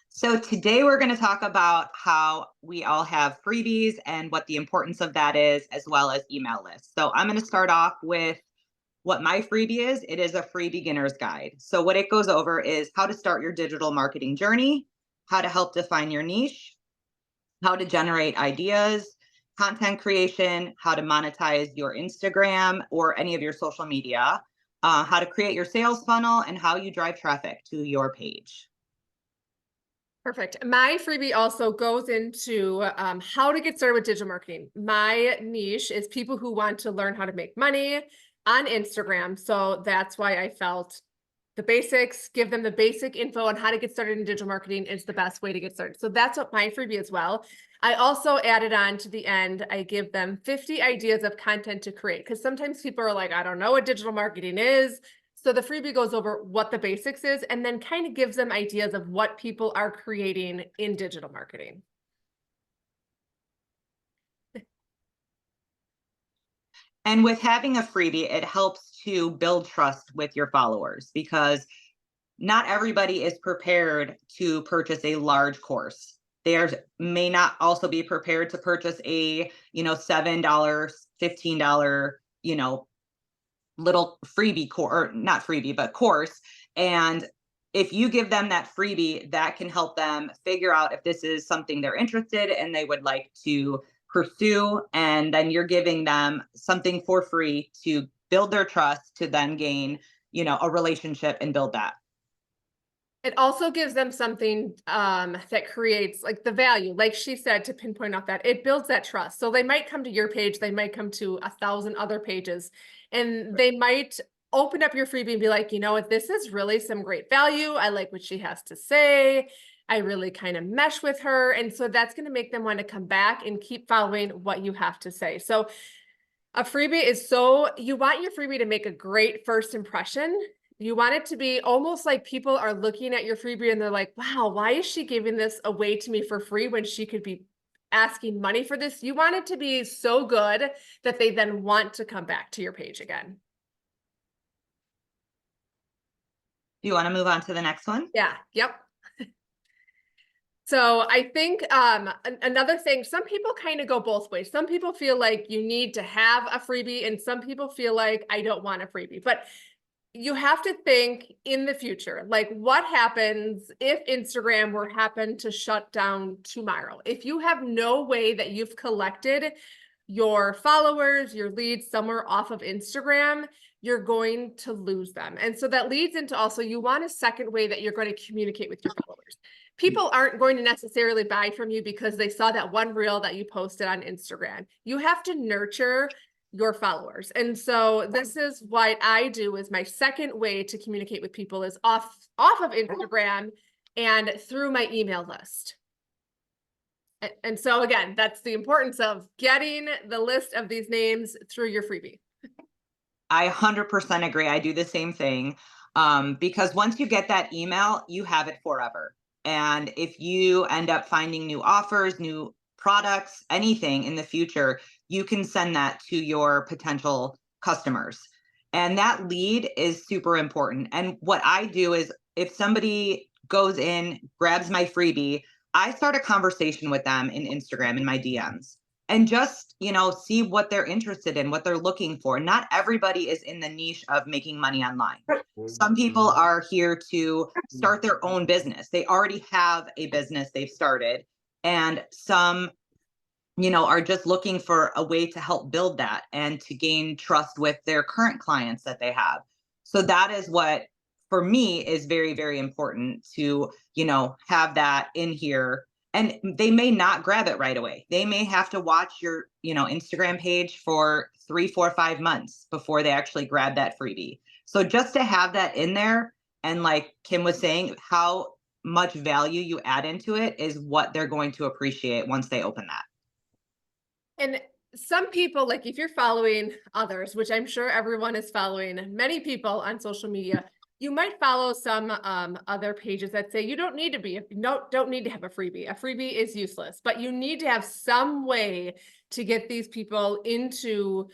So today we're going to talk about how we all have freebies and what the importance of that is, as well as email lists. So I'm going to start off with what my freebie is. It is a free beginner's guide. So what it goes over is how to start your digital marketing journey, how to help define your niche, how to generate ideas, content creation, how to monetize your Instagram or any of your social media, how to create your sales funnel, and how you drive traffic to your page. Perfect. My freebie also goes into how to get started with digital marketing. My niche is people who want to learn how to make money on Instagram. So that's why I felt the basics, give them the basic info on how to get started in digital marketing is the best way to get started. So that's what my freebie as well. I also added on to the end, I give them 50 ideas of content to create because sometimes people are like, I don't know what digital marketing is. So the freebie goes over what the basics is and then kind of gives them ideas of what people are creating in digital marketing. And with having a freebie, it helps to build trust with your followers because not everybody is prepared to purchase a large course. They may not also be prepared to purchase a, $7, $15, little freebie course, or not freebie, but course. And if you give them that freebie, that can help them figure out if this is something they're interested and they would like to pursue. And then you're giving them something for free to build their trust to then gain, a relationship and build that. It also gives them something that creates like the value, like she said, to pinpoint out that it builds that trust. So they might come to your page, they might come to 1,000 other pages, and they might open up your freebie and be like, you know what, this is really some great value. I like what she has to say. I really kind of mesh with her. And so that's going to make them want to come back and keep following what you have to say. So a freebie is you want your freebie to make a great first impression. You want it to be almost like people are looking at your freebie and they're like, wow, why is she giving this away to me for free when she could be asking money for this? You want it to be so good that they then want to come back to your page again. Do you want to move on to the next one? Yeah. Yep. So I think another thing, some people kind of go both ways. Some people feel like you need to have a freebie and some people feel like I don't want a freebie. But you have to think in the future, like what happens if Instagram were happen to shut down tomorrow? If you have no way that you've collected your followers, your leads somewhere off of Instagram, you're going to lose them. And so that leads into also, you want a second way that you're going to communicate with your followers. People aren't going to necessarily buy from you because they saw that one reel that you posted on Instagram. You have to nurture your followers. And so this is what I do is my second way to communicate with people is off of Instagram and through my email list. And so again, that's the importance of getting the list of these names through your freebie. I 100% agree. I do the same thing because once you get that email, you have it forever. And if you end up finding new offers, new products, anything in the future, you can send that to your potential customers. And that lead is super important. And what I do is if somebody goes in, grabs my freebie, I start a conversation with them in Instagram in my DMs and just, see what they're interested in, what they're looking for. Not everybody is in the niche of making money online. Some people are here to start their own business. They already have a business they've started, and some are just looking for a way to help build that and to gain trust with their current clients that they have. So that is what for me is very, very important to, have that in here. And they may not grab it right away. They may have to watch your, Instagram page for 3, 4, 5 months before they actually grab that freebie. So just to have that in there, and like Kim was saying, how much value you add into it is what they're going to appreciate once they open that. And some people, like if you're following others, which I'm sure everyone is following many people on social media, you might follow some other pages that say you don't need to have a freebie. A freebie is useless, but you need to have some way to get these people into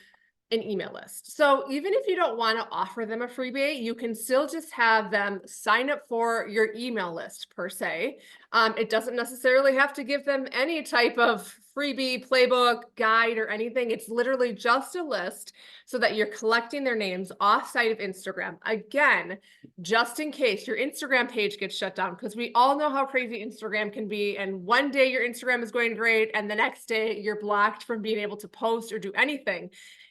an email list. So even if you don't want to offer them a freebie, you can still just have them sign up for your email list per se. It doesn't necessarily have to give them any type of freebie, playbook, guide, or anything. It's literally just a list so that you're collecting their names off-site of Instagram. Again, just in case your Instagram page gets shut down, because we all know how crazy Instagram can be. And one day your Instagram is going great, and the next day you're blocked from being able to post or do anything.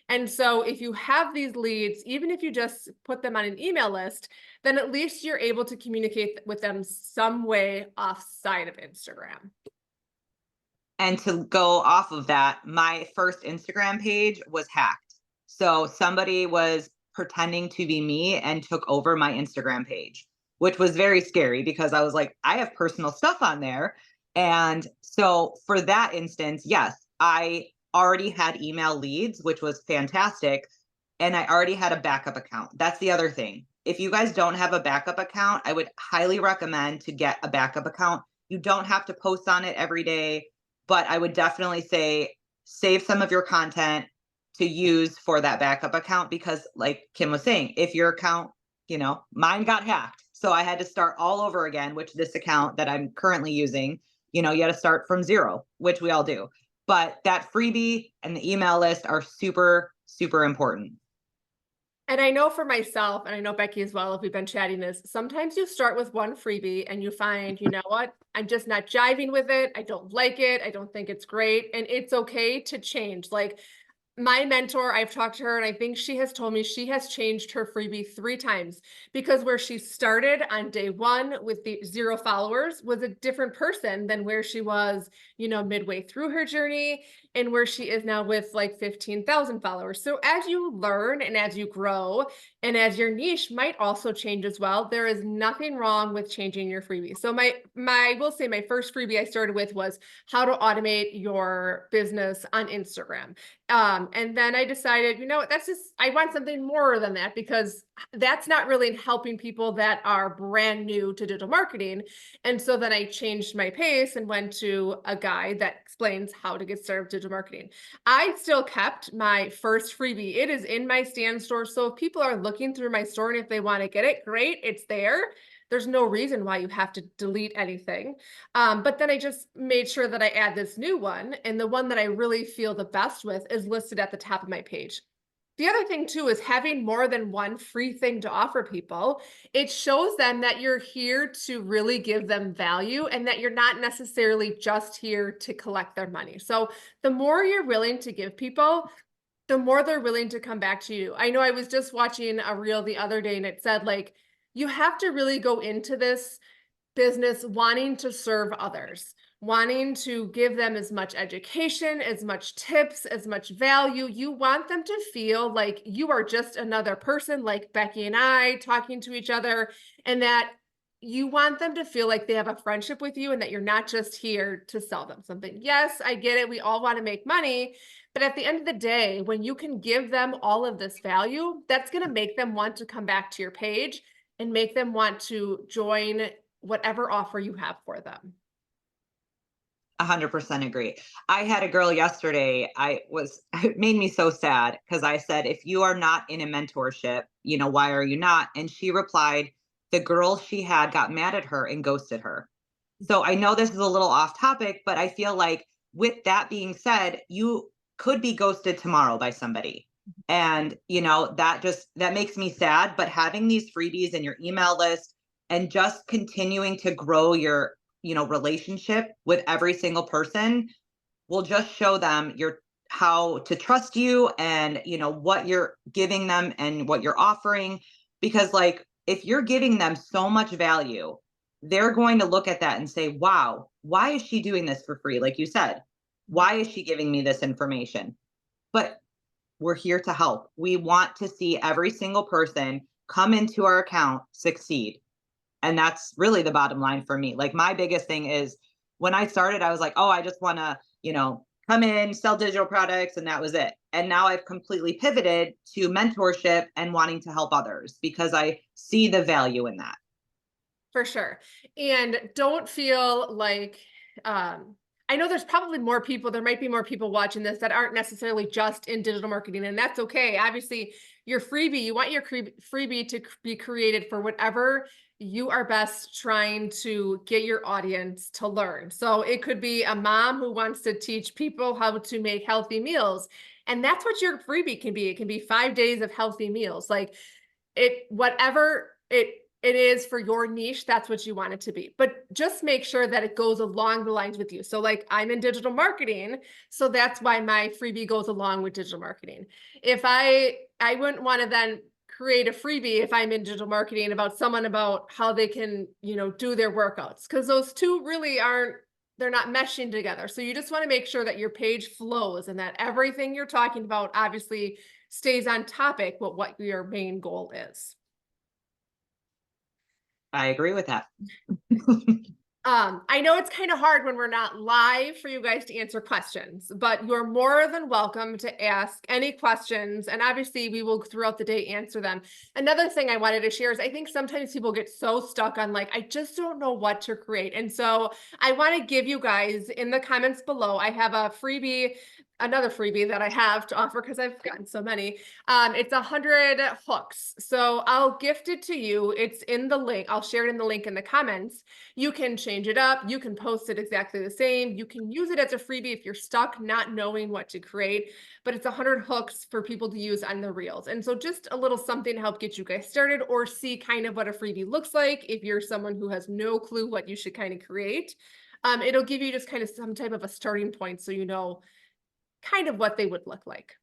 And so if you have these leads, even if you just put them on an email list, then at least you're able to communicate with them some way offside of Instagram. And to go off of that, my first Instagram page was hacked. So somebody was pretending to be me and took over my Instagram page, which was very scary because I was like, I have personal stuff on there. And so for that instance, yes, I already had email leads, which was fantastic. And I already had a backup account. That's the other thing. If you guys don't have a backup account, I would highly recommend to get a backup account. You don't have to post on it every day, but I would definitely say save some of your content to use for that backup account because, like Kim was saying, if your account, mine got hacked. So I had to start all over again, which this account that I'm currently using, you got to start from zero, which we all do. But that freebie and the email list are super, super important. And I know for myself, and I know Becky as well, if we've been chatting this, sometimes you start with one freebie and you find, you know what, I'm just not jiving with it. I don't like it. I don't think it's great. And it's okay to change. Like my mentor, I've talked to her and I think she has told me she has changed her freebie 3 times because where she started on day one with the 0 followers was a different person than where she was, midway through her journey and where she is now with like 15,000 followers. So as you learn and as you grow and as your niche might also change as well, there is nothing wrong with changing your freebie. So I will say my first freebie I started with was how to automate your business on Instagram. And then I decided, I want something more than that because that's not really helping people that are brand new to digital marketing. And so then I changed my pace and went to a guide that explains how to get started with digital marketing. I still kept my first freebie. It is in my stand store. So if people are looking through my store and if they want to get it, great, it's there. There's no reason why you have to delete anything. But then I just made sure that I add this new one. And the one that I really feel the best with is listed at the top of my page. The other thing too is having more than one free thing to offer people. It shows them that you're here to really give them value and that you're not necessarily just here to collect their money. So the more you're willing to give people, the more they're willing to come back to you. I know I was just watching a reel the other day and it said like, you have to really go into this business wanting to serve others, wanting to give them as much education, as much tips, as much value. You want them to feel like you are just another person like Becky and I talking to each other, and that you want them to feel like they have a friendship with you and that you're not just here to sell them something. Yes, I get it. We all want to make money. But at the end of the day, when you can give them all of this value, that's going to make them want to come back to your page and make them want to join whatever offer you have for them. 100% agree. I had a girl yesterday. It made me so sad because I said, if you are not in a mentorship, why are you not? And she replied, the girl she had got mad at her and ghosted her. So I know this is a little off topic, but I feel like with that being said, you could be ghosted tomorrow by somebody. And, that makes me sad. But having these freebies in your email list and just continuing to grow your, relationship with every single person will just show them how to trust you and, what you're giving them and what you're offering. Because like, if you're giving them so much value, they're going to look at that and say, wow, why is she doing this for free? Like you said, why is she giving me this information? But we're here to help. We want to see every single person come into our account succeed. And that's really the bottom line for me. Like my biggest thing is when I started, I was like, oh, I just want to, come in, sell digital products. And that was it. And now I've completely pivoted to mentorship and wanting to help others because I see the value in that. For sure. And don't feel like, I know there's probably more people, there might be more people watching this that aren't necessarily just in digital marketing, and that's okay. Obviously, your freebie, you want your freebie to be created for whatever you are best trying to get your audience to learn. So it could be a mom who wants to teach people how to make healthy meals. And that's what your freebie can be. It can be 5 days of healthy meals. Like whatever it is for your niche, that's what you want it to be. But just make sure that it goes along the lines with you. So like I'm in digital marketing, so that's why my freebie goes along with digital marketing. If I wouldn't want to then create a freebie if I'm in digital marketing about someone about how they can, do their workouts, because those two really aren't, they're not meshing together. So you just want to make sure that your page flows and that everything you're talking about obviously stays on topic with what your main goal is. I agree with that. I know it's kind of hard when we're not live for you guys to answer questions, but you're more than welcome to ask any questions. And obviously we will throughout the day answer them. Another thing I wanted to share is I think sometimes people get so stuck on like, I just don't know what to create. And so I want to give you guys in the comments below, I have a freebie, another freebie that I have to offer because I've gotten so many. It's 100 hooks. So I'll gift it to you. It's in the link. I'll share it in the link in the comments. You can change it up. You can post it exactly the same. You can use it as a freebie if you're stuck not knowing what to create, but it's 100 hooks for people to use on the reels. And so just a little something to help get you guys started or see kind of what a freebie looks like if you're someone who has no clue what you should kind of create. It'll give you just kind of some type of a starting point so you know kind of what they would look like.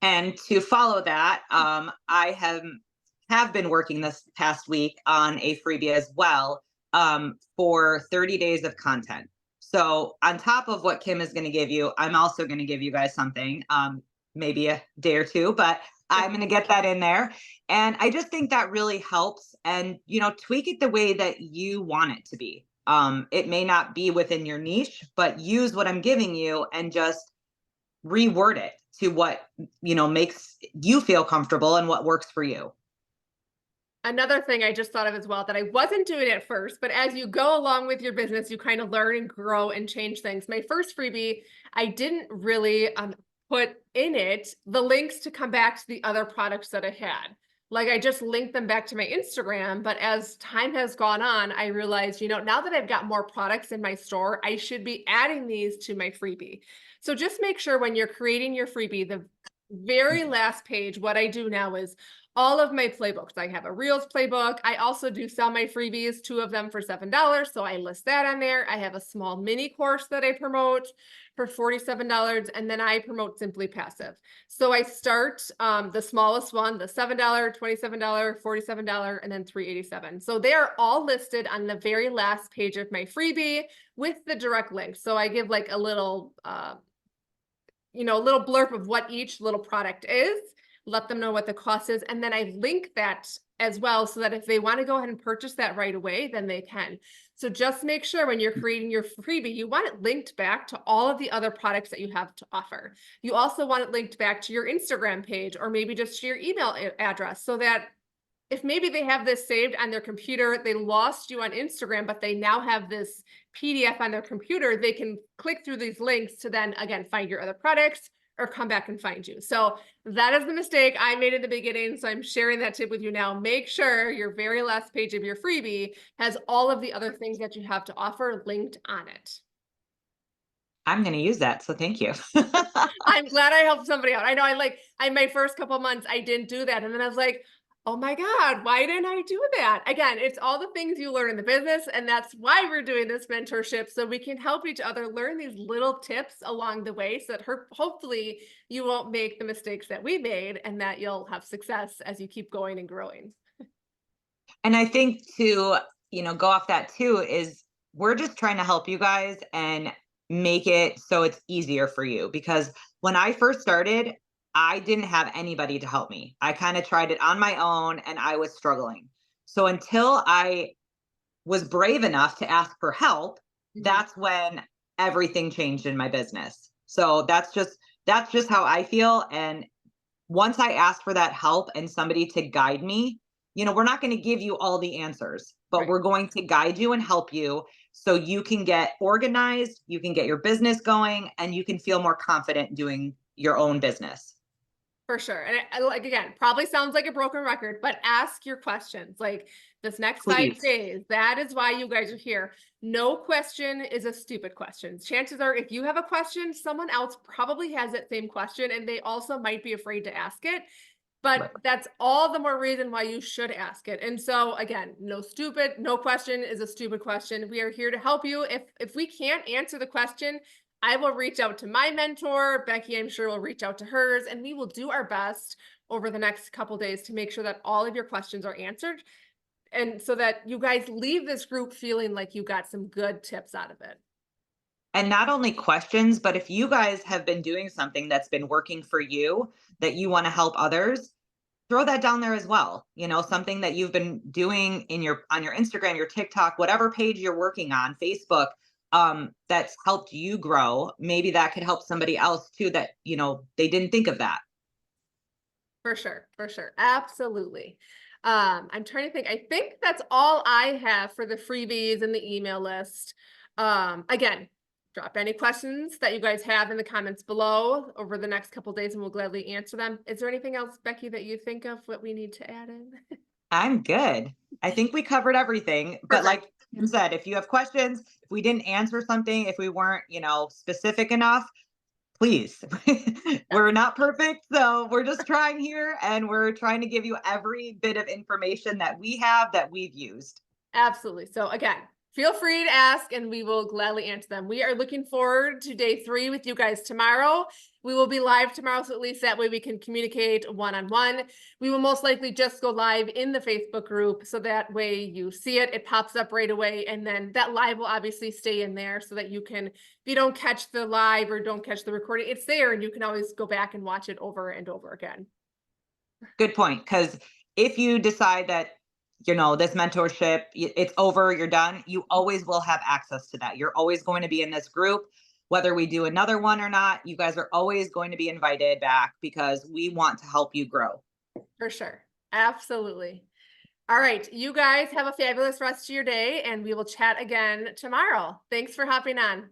And to follow that, I have been working this past week on a freebie as well, for 30 days of content. So on top of what Kim is going to give you, I'm also going to give you guys something, maybe a day or two, but I'm going to get that in there. And I just think that really helps, and, tweak it the way that you want it to be. It may not be within your niche, but use what I'm giving you and just reword it to what, makes you feel comfortable and what works for you. Another thing I just thought of as well that I wasn't doing at first, but as you go along with your business, you kind of learn and grow and change things. My first freebie, I didn't really put in it the links to come back to the other products that I had. Like I just linked them back to my Instagram, but as time has gone on, I realized, now that I've got more products in my store, I should be adding these to my freebie. So just make sure when you're creating your freebie, the very last page, what I do now is all of my playbooks. I have a Reels playbook. I also do sell my freebies, 2 of them for $7. So I list that on there. I have a small mini course that I promote for $47. And then I promote Simply Passive. So I start the smallest one, the $7, $27, $47, and then $387. So they are all listed on the very last page of my freebie with the direct link. So I give like a little, a little blurb of what each little product is, let them know what the cost is. And then I link that as well so that if they want to go ahead and purchase that right away, then they can. So just make sure when you're creating your freebie, you want it linked back to all of the other products that you have to offer. You also want it linked back to your Instagram page or maybe just to your email address so that if maybe they have this saved on their computer, they lost you on Instagram, but they now have this PDF on their computer, they can click through these links to then, again, find your other products or come back and find you. So that is the mistake I made in the beginning. So I'm sharing that tip with you now. Make sure your very last page of your freebie has all of the other things that you have to offer linked on it. I'm going to use that. So thank you. I'm glad I helped somebody out. I know I my first couple of months, I didn't do that. And then I was like, oh my God, why didn't I do that? Again, it's all the things you learn in the business. And that's why we're doing this mentorship. So we can help each other learn these little tips along the way so that hopefully you won't make the mistakes that we made and that you'll have success as you keep going and growing. And I think to, go off that too, is we're just trying to help you guys and make it so it's easier for you. Because when I first started, I didn't have anybody to help me. I kind of tried it on my own and I was struggling. So until I was brave enough to ask for help, that's when everything changed in my business. So that's just how I feel. And once I asked for that help and somebody to guide me, we're not going to give you all the answers, but we're going to guide you and help you so you can get organized, you can get your business going, and you can feel more confident doing your own business. For sure. And like, again, probably sounds like a broken record, but ask your questions. Like this next 5 days, that is why you guys are here. No question is a stupid question. Chances are, if you have a question, someone else probably has that same question, and they also might be afraid to ask it. But that's all the more reason why you should ask it. And so again, no question is a stupid question. We are here to help you. If we can't answer the question, I will reach out to my mentor. Becky, I'm sure, will reach out to hers, and we will do our best over the next couple days to make sure that all of your questions are answered. And so that you guys leave this group feeling like you got some good tips out of it. And not only questions, but if you guys have been doing something that's been working for you that you want to help others, throw that down there as well. Something that you've been doing on your Instagram, your TikTok, whatever page you're working on, Facebook, that's helped you grow. Maybe that could help somebody else too, that, they didn't think of that. For sure, for sure. Absolutely. I'm trying to think. I think that's all I have for the freebies and the email list. Again, drop any questions that you guys have in the comments below over the next couple days, and we'll gladly answer them. Is there anything else, Becky, that you think of what we need to add in? I'm good. I think we covered everything. But Perfect. like you said, if you have questions, if we didn't answer something, if we weren't, specific enough, please. We're not perfect, so we're just trying here, and we're trying to give you every bit of information that we have that we've used. Absolutely. So again, feel free to ask and we will gladly answer them. We are looking forward to day 3 with you guys tomorrow. We will be live tomorrow, so at least that way we can communicate one-on-one. We will most likely just go live in the Facebook group, so that way you see it, it pops up right away, and then that live will obviously stay in there so that you can, if you don't catch the live or don't catch the recording, it's there and you can always go back and watch it over and over again. Good point. Because if you decide that, this mentorship, it's over, you're done, you always will have access to that. You're always going to be in this group. Whether we do another one or not, you guys are always going to be invited back because we want to help you grow. For sure. Absolutely. All right. You guys have a fabulous rest of your day, and we will chat again tomorrow. Thanks for hopping on.